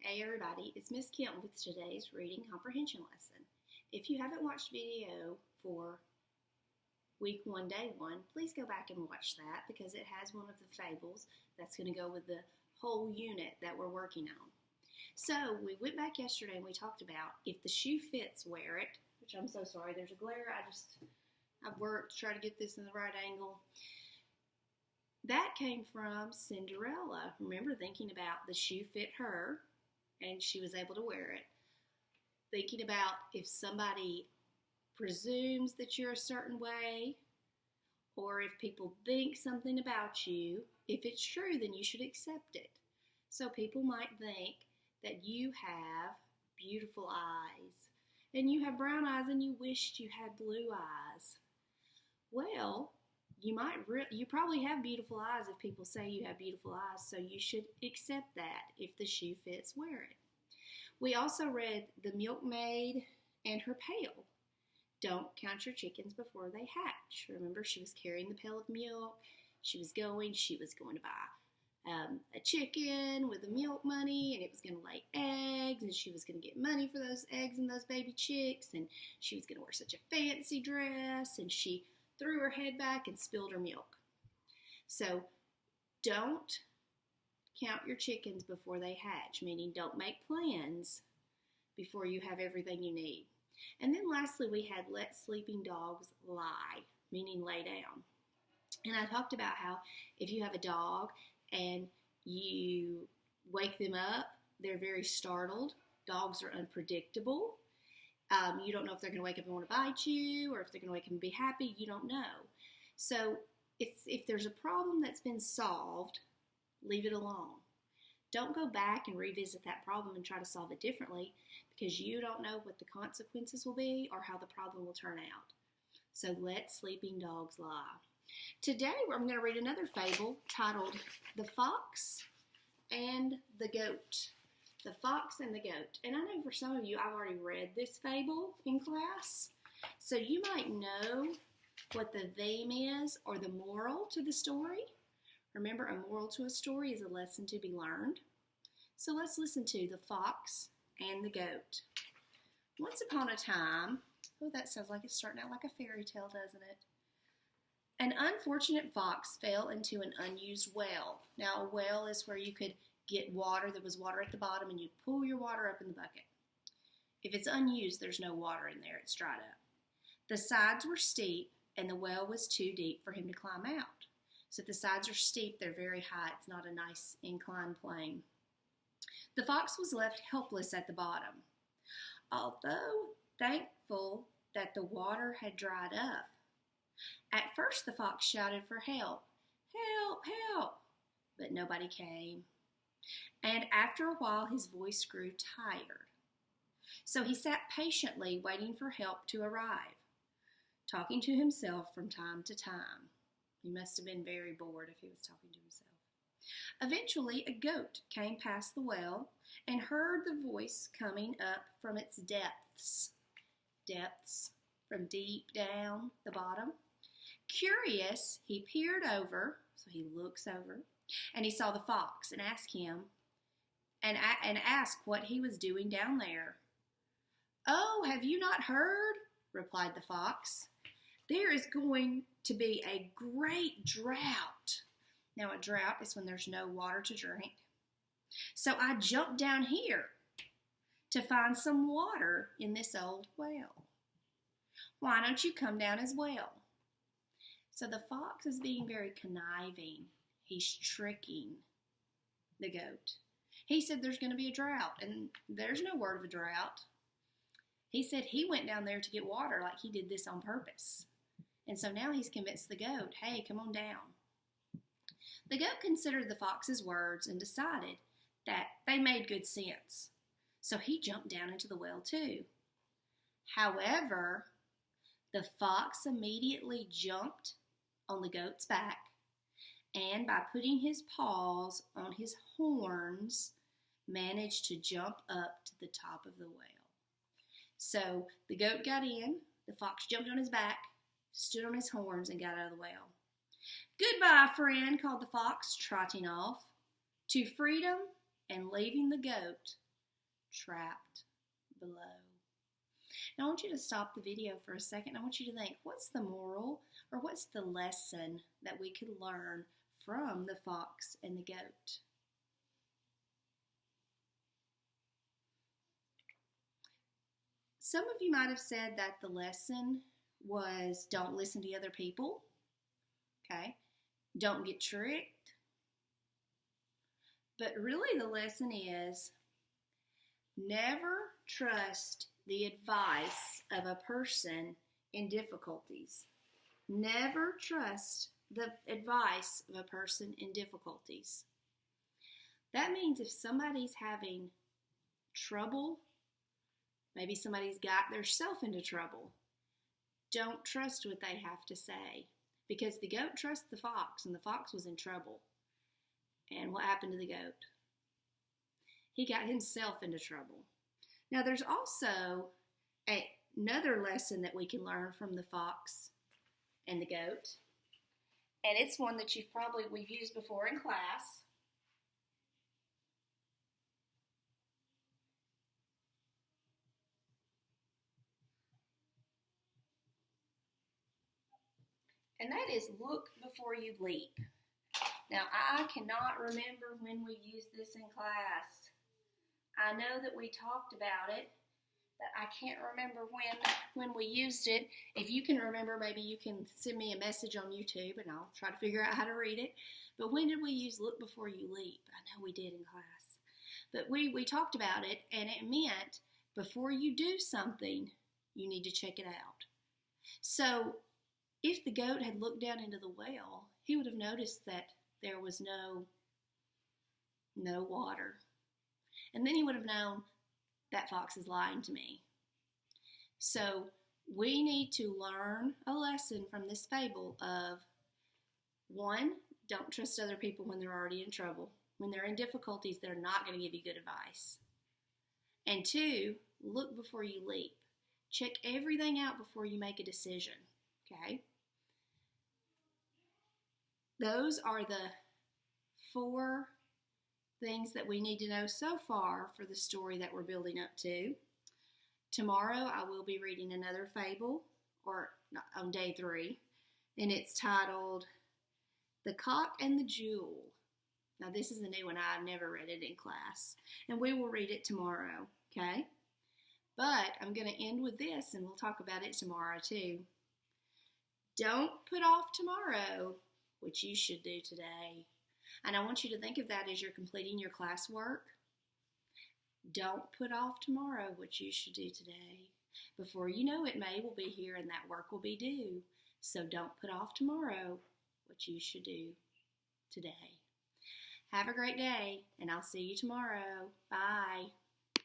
Hey everybody, it's Miss Kim with today's reading comprehension lesson. If you haven't watched video for week 1, day 1, please go back and watch that because it has one of the fables that's going to go with the whole unit that we're working on. So we went back yesterday and we talked about if the shoe fits, wear it, which I'm so sorry, there's a glare. I've worked to try to get this in the right angle. That came from Cinderella. Remember thinking about the shoe fit her and she was able to wear it. Thinking about if somebody presumes that you're a certain way or if people think something about you, if it's true, then you should accept it. So people might think that you have beautiful eyes and you have brown eyes and you wished you had blue eyes. Well, you probably have beautiful eyes if people say you have beautiful eyes, so you should accept that. If the shoe fits, wear it. We also read The Milkmaid and Her Pail. Don't count your chickens before they hatch. Remember, she was carrying the pail of milk. She was going to buy a chicken with the milk money, and it was going to lay eggs, and she was going to get money for those eggs and those baby chicks, and she was going to wear such a fancy dress, and she threw her head back and spilled her milk. So don't count your chickens before they hatch, meaning don't make plans before you have everything you need. And then lastly, we had let sleeping dogs lie, meaning lay down. And I talked about how if you have a dog and you wake them up, they're very startled. Dogs are unpredictable. You don't know if they're going to wake up and want to bite you or if they're going to wake up and be happy. You don't know. So if there's a problem that's been solved, leave it alone. Don't go back and revisit that problem and try to solve it differently because you don't know what the consequences will be or how the problem will turn out. So let sleeping dogs lie. Today I'm going to read another fable titled The Fox and the Goat. The Fox and the Goat. And I know for some of you, I've already read this fable in class. So you might know what the theme is or the moral to the story. Remember, a moral to a story is a lesson to be learned. So let's listen to The Fox and the Goat. Once upon a time, oh, that sounds like it's starting out like a fairy tale, doesn't it? An unfortunate fox fell into an unused well. Now, a well is where you could get water. There was water at the bottom and you'd pull your water up in the bucket. If it's unused, there's no water in there. It's dried up. The sides were steep and the well was too deep for him to climb out. So if the sides are steep, they're very high. It's not a nice inclined plane. The fox was left helpless at the bottom. Although thankful that the water had dried up. At first the fox shouted for help. Help, help! But nobody came. And after a while, his voice grew tired. So he sat patiently waiting for help to arrive, talking to himself from time to time. He must have been very bored if he was talking to himself. Eventually, a goat came past the well and heard the voice coming up from its depths. Depths, from deep down the bottom. Curious, he peered over, so he looks over, and he saw the fox and asked him, and asked what he was doing down there. Oh, have you not heard? Replied the fox. There is going to be a great drought. Now, a drought is when there's no water to drink. So I jumped down here to find some water in this old well. Why don't you come down as well? So the fox is being very conniving. He's tricking the goat. He said there's going to be a drought, and there's no word of a drought. He said he went down there to get water like he did this on purpose. And so now he's convinced the goat, hey, come on down. The goat considered the fox's words and decided that they made good sense. So he jumped down into the well too. However, the fox immediately jumped on the goat's back, and by putting his paws on his horns, managed to jump up to the top of the well. So the goat got in, the fox jumped on his back, stood on his horns, and got out of the well. Goodbye, friend, called the fox, trotting off to freedom and leaving the goat trapped below. Now I want you to stop the video for a second. I want you to think, what's the moral or what's the lesson that we could learn from the fox and the goat? Some of you might have said that the lesson was don't listen to other people, okay? Don't get tricked. But really the lesson is never trust the advice of a person in difficulties. Never trust the advice of a person in difficulties. That means if somebody's having trouble, maybe somebody's got theirself into trouble, don't trust what they have to say. Because the goat trusts the fox, and the fox was in trouble. And what happened to the goat? He got himself into trouble. Now there's also another lesson that we can learn from the fox and the goat. And it's one that we've used before in class. And that is look before you leap. Now, I cannot remember when we used this in class. I know that we talked about it, but I can't remember when we used it. If you can remember, maybe you can send me a message on YouTube and I'll try to figure out how to read it. But when did we use look before you leap? I know we did in class. But we talked about it, and it meant before you do something, you need to check it out. So if the goat had looked down into the well, he would have noticed that there was no water. And then he would have known that fox is lying to me. So we need to learn a lesson from this fable of, 1, don't trust other people when they're already in trouble. When they're in difficulties, they're not going to give you good advice. And 2, look before you leap. Check everything out before you make a decision, okay? Those are the 4 things that we need to know so far for the story that we're building up to. Tomorrow I will be reading another fable, on day 3, and it's titled The Cock and the Jewel. Now this is a new one. I've never read it in class, and we will read it tomorrow, okay? But I'm going to end with this, and we'll talk about it tomorrow too. Don't put off tomorrow what you should do today. And I want you to think of that as you're completing your classwork. Don't put off tomorrow what you should do today. Before you know it, May will be here and that work will be due. So don't put off tomorrow what you should do today. Have a great day, and I'll see you tomorrow. Bye.